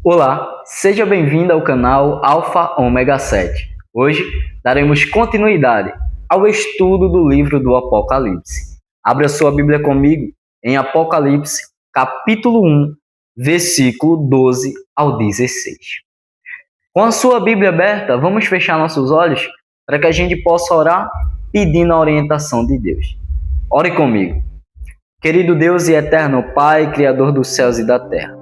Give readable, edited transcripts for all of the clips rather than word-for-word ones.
Olá, seja bem-vindo ao canal Alfa Ômega 7. Hoje daremos continuidade ao estudo do livro do Apocalipse. Abra sua Bíblia comigo em Apocalipse, capítulo 1, versículo 12 ao 16. Com a sua Bíblia aberta, vamos fechar nossos olhos para que a gente possa orar pedindo a orientação de Deus. Ore comigo. Querido Deus e eterno Pai, Criador dos céus e da terra,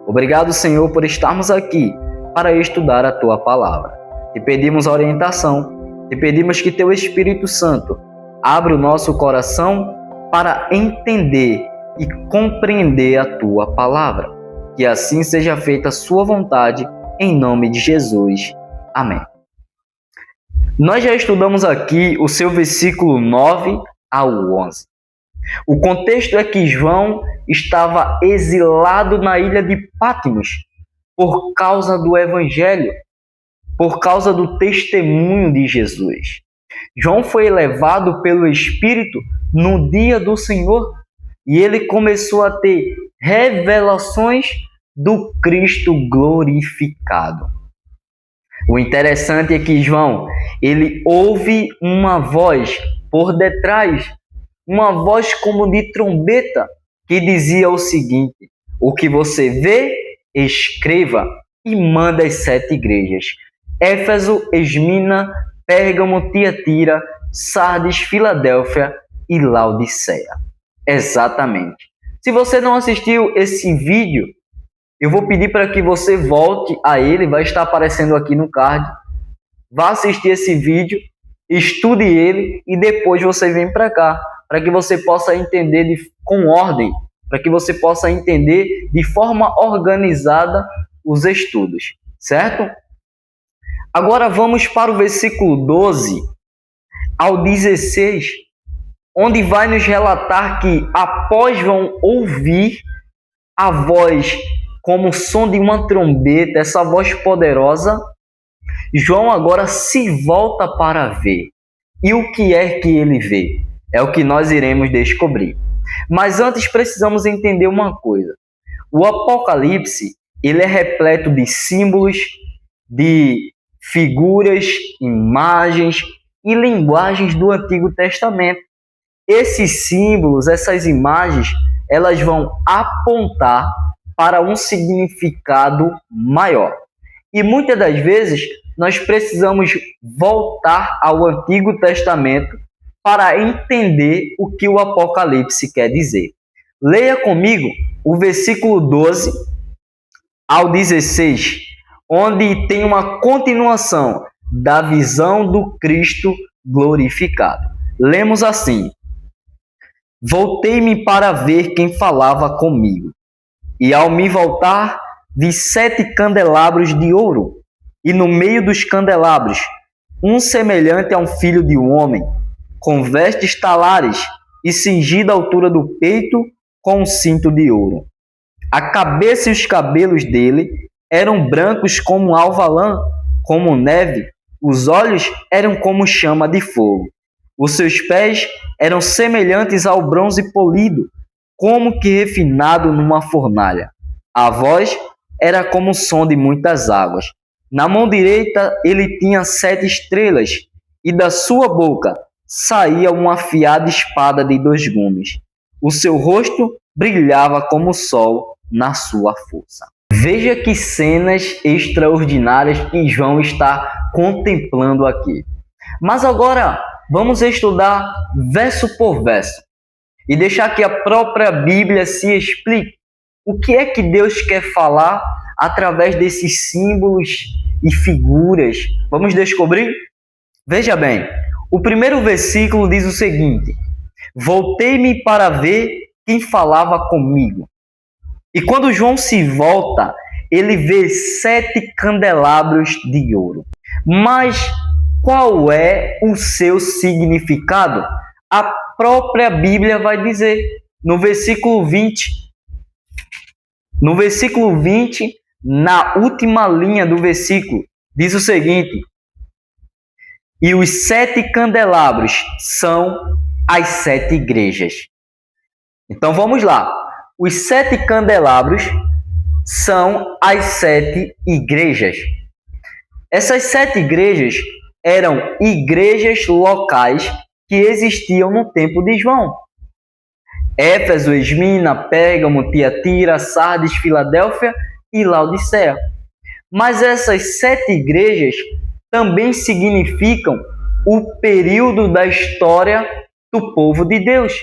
obrigado, Senhor, por estarmos aqui para estudar a Tua Palavra. Te pedimos orientação, te pedimos que Teu Espírito Santo abra o nosso coração para entender e compreender a Tua Palavra. Que assim seja feita a Sua vontade, em nome de Jesus. Amém. Nós já estudamos aqui o seu versículo 9 ao 11. O contexto é que João estava exilado na ilha de Patmos por causa do Evangelho, por causa do testemunho de Jesus. João foi levado pelo Espírito no dia do Senhor e ele começou a ter revelações do Cristo glorificado. O interessante é que João, ele ouve uma voz por detrás, uma voz como de trombeta, que dizia o seguinte: o que você vê, escreva e manda às 7 igrejas: Éfeso, Esmina, Pérgamo, Tiatira, Sardes, Filadélfia e Laodiceia. Exatamente. Se você não assistiu esse vídeo, eu vou pedir para que você volte a ele, vai estar aparecendo aqui no card. Vá assistir esse vídeo, estude ele e depois você vem para cá, para que você possa entender com ordem, para que você possa entender de forma organizada os estudos, certo? Agora vamos para o versículo 12 ao 16, onde vai nos relatar que após João ouvir a voz como o som de uma trombeta, essa voz poderosa, João agora se volta para ver. E o que é que ele vê? É o que nós iremos descobrir. Mas antes precisamos entender uma coisa. O Apocalipse, ele é repleto de símbolos, de figuras, imagens e linguagens do Antigo Testamento. Esses símbolos, essas imagens, elas vão apontar para um significado maior. E muitas das vezes nós precisamos voltar ao Antigo Testamento para entender o que o Apocalipse quer dizer. Leia comigo o versículo 12 ao 16, onde tem uma continuação da visão do Cristo glorificado. Lemos assim: voltei-me para ver quem falava comigo, e ao me voltar, vi 7 candelabros de ouro, e no meio dos candelabros, um semelhante a um filho de um homem, com vestes talares e cingido à altura do peito com um cinto de ouro. A cabeça e os cabelos dele eram brancos como alva-lã, como neve, os olhos eram como chama de fogo. Os seus pés eram semelhantes ao bronze polido, como que refinado numa fornalha. A voz era como o som de muitas águas. Na mão direita ele tinha 7 estrelas, e da sua boca saía uma afiada espada de 2 gumes. O seu rosto brilhava como o sol na sua força. Veja que cenas extraordinárias que João está contemplando aqui. Mas agora vamos estudar verso por verso e deixar que a própria Bíblia se explique o que é que Deus quer falar através desses símbolos e figuras. Vamos descobrir? Veja bem, o primeiro versículo diz o seguinte: voltei-me para ver quem falava comigo. E quando João se volta, ele vê 7 candelabros de ouro. Mas qual é o seu significado? A própria Bíblia vai dizer no versículo 20. No versículo 20, na última linha do versículo, diz o seguinte: e os 7 candelabros são as 7 igrejas. Então vamos lá. Os 7 candelabros são as 7 igrejas. Essas 7 igrejas eram igrejas locais que existiam no tempo de João. Éfeso, Esmina, Pérgamo, Tiatira, Sardes, Filadélfia e Laodiceia. Mas essas 7 igrejas também significam o período da história do povo de Deus,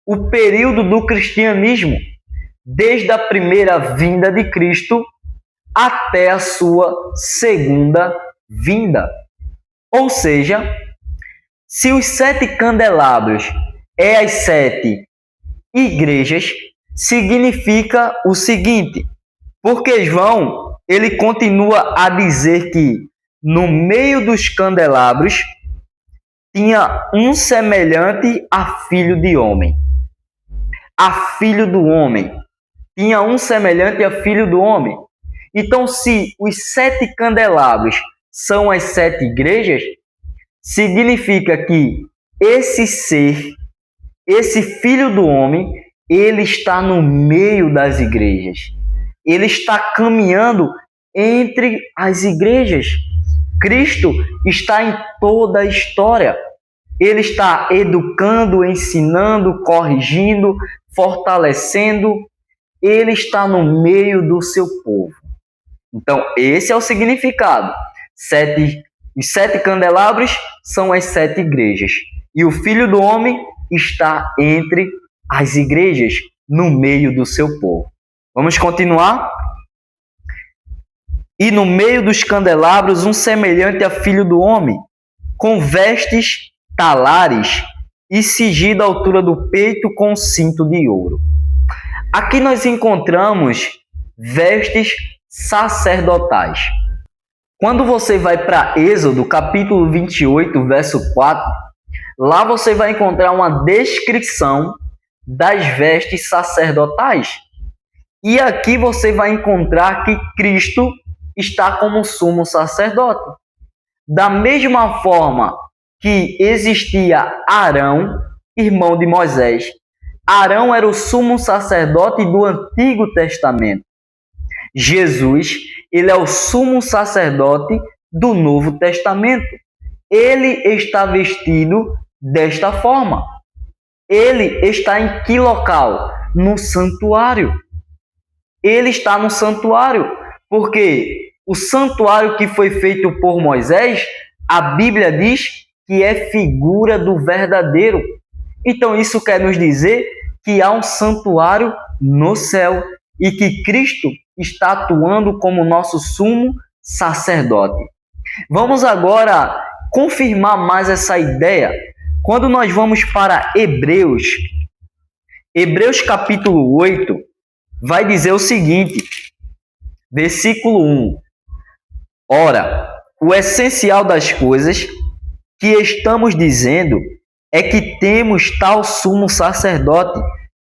o período do cristianismo, desde a primeira vinda de Cristo até a sua segunda vinda. Ou seja, se os 7 candelabros é as 7 igrejas, significa o seguinte, porque João, ele continua a dizer que no meio dos candelabros tinha um semelhante a filho de homem. A filho do homem. Tinha um semelhante a filho do homem. Então, se os 7 candelabros são as 7 igrejas, significa que esse ser, esse filho do homem, ele está no meio das igrejas. Ele está caminhando entre as igrejas. Cristo está em toda a história. Ele está educando, ensinando, corrigindo, fortalecendo. Ele está no meio do seu povo. Então, esse é o significado. Os 7 candelabros são as 7 igrejas. E o Filho do Homem está entre as igrejas, no meio do seu povo. Vamos continuar? E no meio dos candelabros, um semelhante a filho do homem, com vestes talares e cingido à altura do peito com cinto de ouro. Aqui nós encontramos vestes sacerdotais. Quando você vai para Êxodo, capítulo 28, verso 4, lá você vai encontrar uma descrição das vestes sacerdotais. E aqui você vai encontrar que Cristo está como sumo sacerdote. Da mesma forma que existia Arão, irmão de Moisés. Arão era o sumo sacerdote do Antigo Testamento. Jesus, ele é o sumo sacerdote do Novo Testamento. Ele está vestido desta forma. Ele está em que local? No santuário. Ele está no santuário, porque o santuário que foi feito por Moisés, a Bíblia diz que é figura do verdadeiro. Então isso quer nos dizer que há um santuário no céu e que Cristo está atuando como nosso sumo sacerdote. Vamos agora confirmar mais essa ideia quando nós vamos para Hebreus. Hebreus capítulo 8 vai dizer o seguinte, versículo 1. Ora, o essencial das coisas que estamos dizendo é que temos tal sumo sacerdote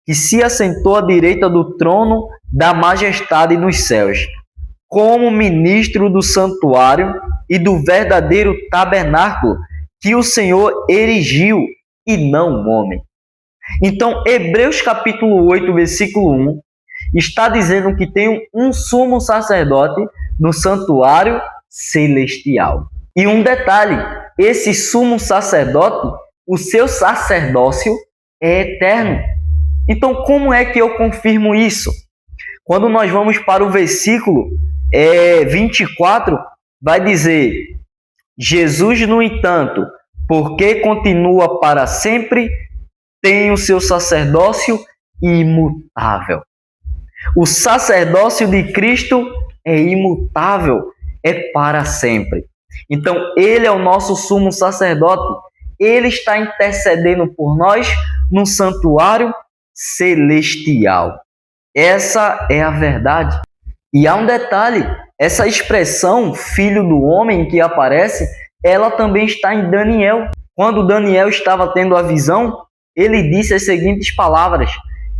que se assentou à direita do trono da majestade nos céus, como ministro do santuário e do verdadeiro tabernáculo que o Senhor erigiu e não o homem. Então, Hebreus capítulo 8, versículo 1, está dizendo que tem um sumo sacerdote no santuário celestial. E um detalhe, esse sumo sacerdote, o seu sacerdócio é eterno. Então, como é que eu confirmo isso? Quando nós vamos para o versículo 24, vai dizer: Jesus, no entanto, porque continua para sempre, tem o seu sacerdócio imutável. O sacerdócio de Cristo é imutável, é para sempre. Então, ele é o nosso sumo sacerdote. Ele está intercedendo por nós no santuário celestial. Essa é a verdade. E há um detalhe, essa expressão filho do homem que aparece, ela também está em Daniel. Quando Daniel estava tendo a visão, ele disse as seguintes palavras: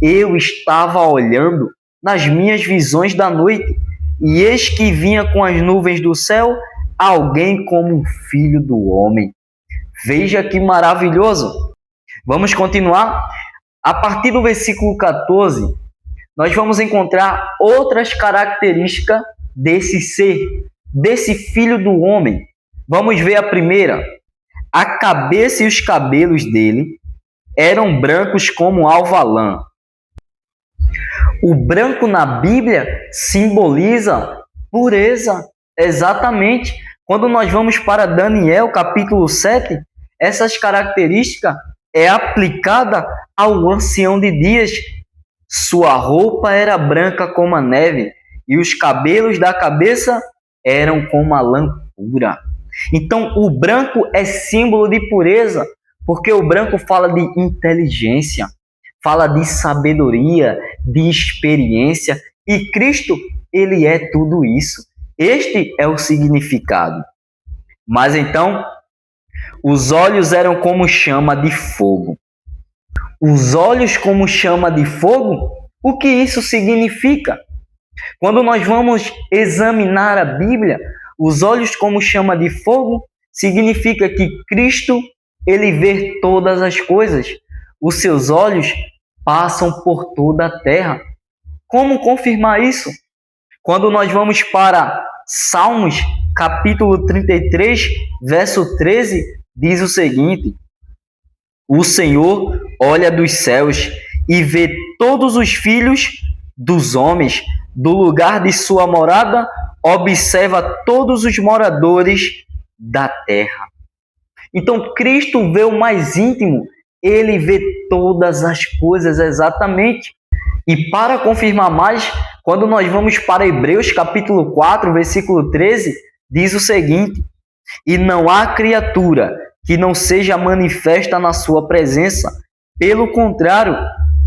eu estava olhando nas minhas visões da noite, e eis que vinha com as nuvens do céu alguém como um filho do homem. Veja que maravilhoso! Vamos continuar? A partir do versículo 14, nós vamos encontrar outras características desse ser, desse filho do homem. Vamos ver a primeira. A cabeça e os cabelos dele eram brancos como alva lã. O branco na Bíblia simboliza pureza. Exatamente. Quando nós vamos para Daniel, capítulo 7, essas características é aplicada ao ancião de dias. Sua roupa era branca como a neve, e os cabelos da cabeça eram como a lã pura. Então, o branco é símbolo de pureza, porque o branco fala de inteligência, fala de sabedoria, de experiência, e Cristo, ele é tudo isso. Este é o significado. Mas então, os olhos eram como chama de fogo. Os olhos como chama de fogo? O que isso significa? Quando nós vamos examinar a Bíblia, os olhos como chama de fogo significa que Cristo, ele vê todas as coisas. Os seus olhos passam por toda a terra. Como confirmar isso? Quando nós vamos para Salmos, capítulo 33, verso 13, diz o seguinte: o Senhor olha dos céus e vê todos os filhos dos homens, do lugar de sua morada, observa todos os moradores da terra. Então, Cristo vê o mais íntimo, ele vê todas as coisas exatamente. E para confirmar mais, quando nós vamos para Hebreus, capítulo 4, versículo 13, diz o seguinte: e não há criatura que não seja manifesta na sua presença. Pelo contrário,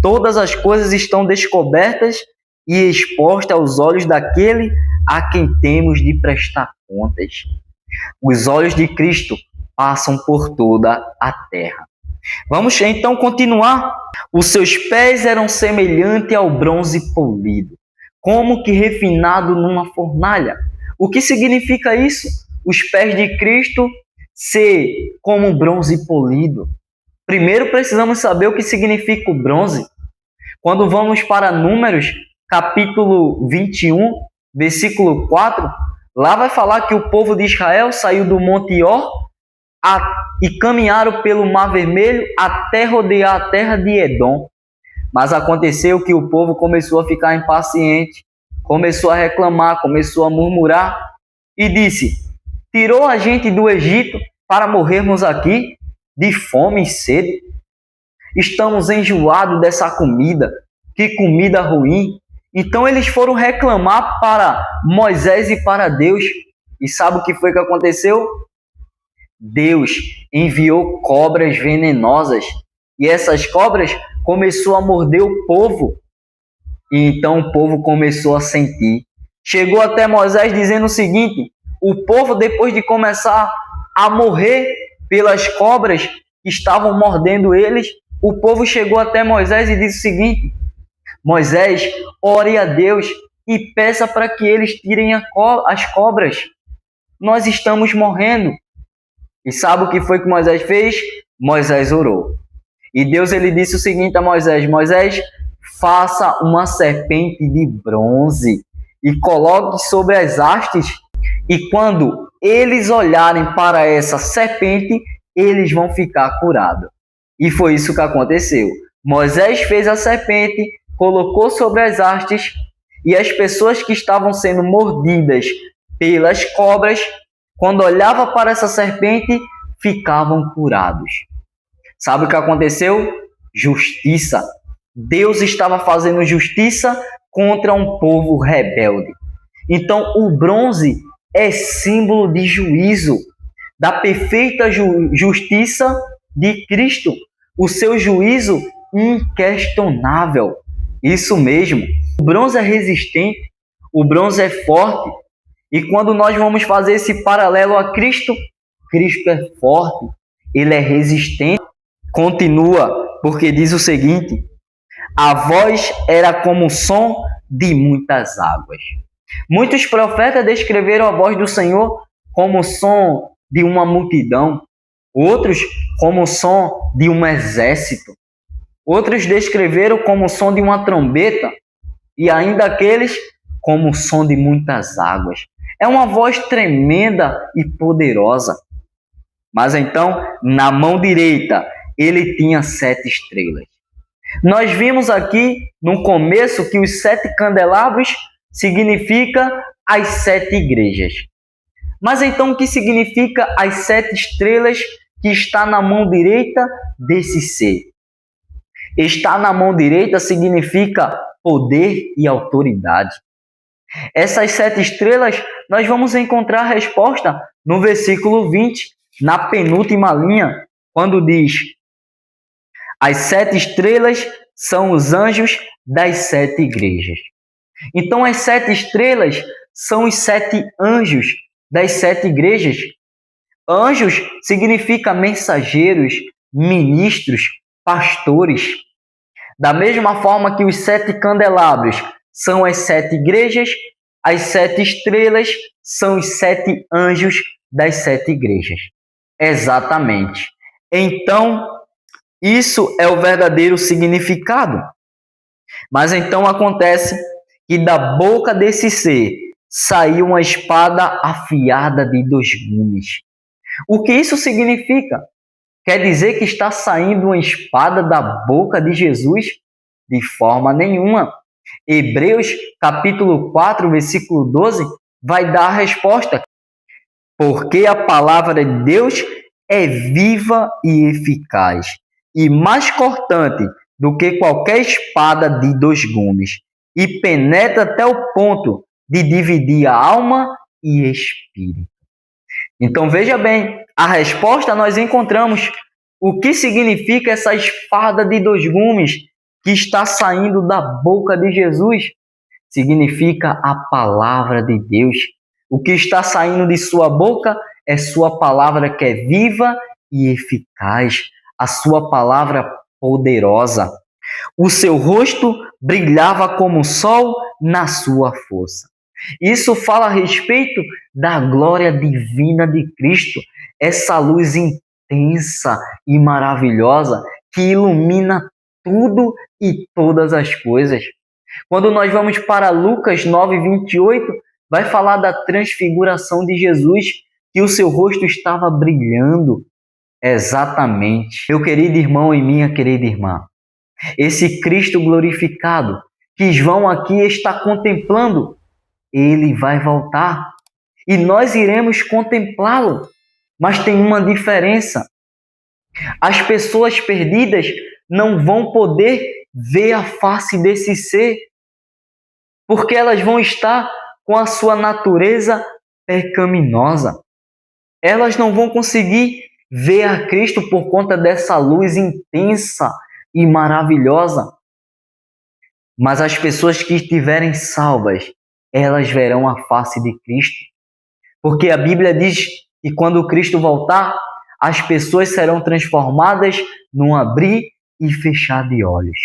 todas as coisas estão descobertas e expostas aos olhos daquele a quem temos de prestar contas. Os olhos de Cristo passam por toda a terra. Vamos então continuar. Os seus pés eram semelhantes ao bronze polido, como que refinado numa fornalha. O que significa isso? Os pés de Cristo ser como bronze polido. Primeiro precisamos saber o que significa o bronze. Quando vamos para Números, capítulo 21, versículo 4, lá vai falar que o povo de Israel saiu do Monte Or e caminharam pelo Mar Vermelho até rodear a terra de Edom. Mas aconteceu que o povo começou a ficar impaciente, começou a reclamar, começou a murmurar e disse: tirou a gente do Egito para morrermos aqui de fome e sede? Estamos enjoados dessa comida, que comida ruim. Então eles foram reclamar para Moisés e para Deus. E sabe o que foi que aconteceu? Deus enviou cobras venenosas e essas cobras começou a morder o povo. E então o povo começou a sentir. Chegou até Moisés dizendo o seguinte: o povo, depois de começar a morrer pelas cobras que estavam mordendo eles, o povo chegou até Moisés e disse o seguinte: Moisés, ore a Deus e peça para que eles tirem as cobras. Nós estamos morrendo. E sabe o que foi que Moisés fez? Moisés orou. E Deus, ele disse o seguinte a Moisés: Moisés, faça uma serpente de bronze e coloque sobre as hastes, e quando eles olharem para essa serpente, eles vão ficar curados. E foi isso que aconteceu. Moisés fez a serpente, colocou sobre as hastes, e as pessoas que estavam sendo mordidas pelas cobras, quando olhavam para essa serpente, ficavam curados. Sabe o que aconteceu? Justiça. Deus estava fazendo justiça contra um povo rebelde. Então, o bronze é símbolo de juízo, da perfeita justiça de Cristo. O seu juízo inquestionável. Isso mesmo. O bronze é resistente, o bronze é forte. E quando nós vamos fazer esse paralelo a Cristo, Cristo é forte, ele é resistente. Continua, porque diz o seguinte: a voz era como o som de muitas águas. Muitos profetas descreveram a voz do Senhor como o som de uma multidão, outros como o som de um exército, outros descreveram como o som de uma trombeta, e ainda aqueles como o som de muitas águas. É uma voz tremenda e poderosa. Mas então, na mão direita, ele tinha 7 estrelas. Nós vimos aqui no começo que os 7 candelabros significa as 7 igrejas. Mas então o que significa as 7 estrelas que está na mão direita desse ser? Estar na mão direita significa poder e autoridade. Essas 7 estrelas, nós vamos encontrar a resposta no versículo 20, na penúltima linha, quando diz: as 7 estrelas são os anjos das 7 igrejas. Então, as 7 estrelas são os 7 anjos das 7 igrejas. Anjos significa mensageiros, ministros, pastores. Da mesma forma que os 7 candelabros são as 7 igrejas, as 7 estrelas são os 7 anjos das 7 igrejas. Exatamente. Então, isso é o verdadeiro significado. Mas então acontece que da boca desse ser saiu uma espada afiada de 2 gumes. O que isso significa? Quer dizer que está saindo uma espada da boca de Jesus? De forma nenhuma. Hebreus capítulo 4, versículo 12, vai dar a resposta. Porque a palavra de Deus é viva e eficaz, e mais cortante do que qualquer espada de 2 gumes, e penetra até o ponto de dividir a alma e espírito. Então veja bem, a resposta nós encontramos. O que significa essa espada de 2 gumes que está saindo da boca de Jesus? Significa a palavra de Deus. O que está saindo de sua boca é sua palavra que é viva e eficaz, a sua palavra poderosa. O seu rosto brilhava como o sol na sua força. Isso fala a respeito da glória divina de Cristo, essa luz intensa e maravilhosa que ilumina tudo e todas as coisas. Quando nós vamos para Lucas 9:28, vai falar da transfiguração de Jesus, que o seu rosto estava brilhando. Exatamente. Meu querido irmão e minha querida irmã, esse Cristo glorificado que João aqui está contemplando, ele vai voltar e nós iremos contemplá-lo. Mas tem uma diferença. As pessoas perdidas não vão poder ver a face desse ser, porque elas vão estar com a sua natureza pecaminosa. Elas não vão conseguir ver a Cristo por conta dessa luz intensa e maravilhosa. Mas as pessoas que estiverem salvas, elas verão a face de Cristo. Porque a Bíblia diz que quando Cristo voltar, as pessoas serão transformadas num abrir e fechar de olhos.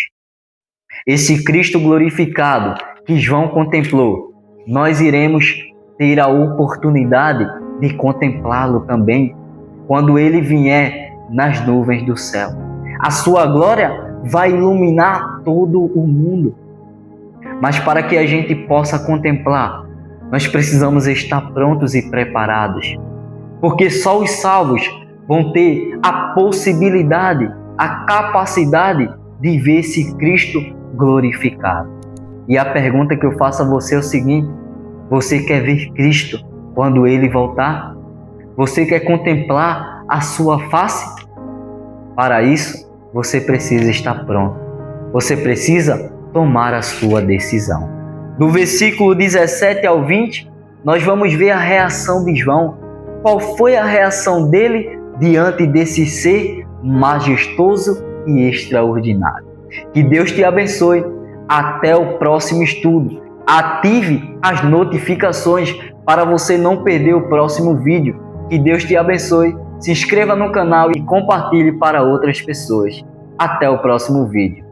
Esse Cristo glorificado que João contemplou, nós iremos ter a oportunidade de contemplá-lo também quando ele vier nas nuvens do céu. A sua glória vai iluminar todo o mundo. Mas para que a gente possa contemplar, nós precisamos estar prontos e preparados. Porque só os salvos vão ter a possibilidade, a capacidade de ver esse Cristo glorificado. E a pergunta que eu faço a você é o seguinte: você quer ver Cristo quando ele voltar? Você quer contemplar a sua face? Para isso, você precisa estar pronto. Você precisa tomar a sua decisão. Do versículo 17 ao 20, nós vamos ver a reação de João. Qual foi a reação dele diante desse ser majestoso e extraordinário? Que Deus te abençoe. Até o próximo estudo. Ative as notificações para você não perder o próximo vídeo. Que Deus te abençoe. Se inscreva no canal e compartilhe para outras pessoas. Até o próximo vídeo.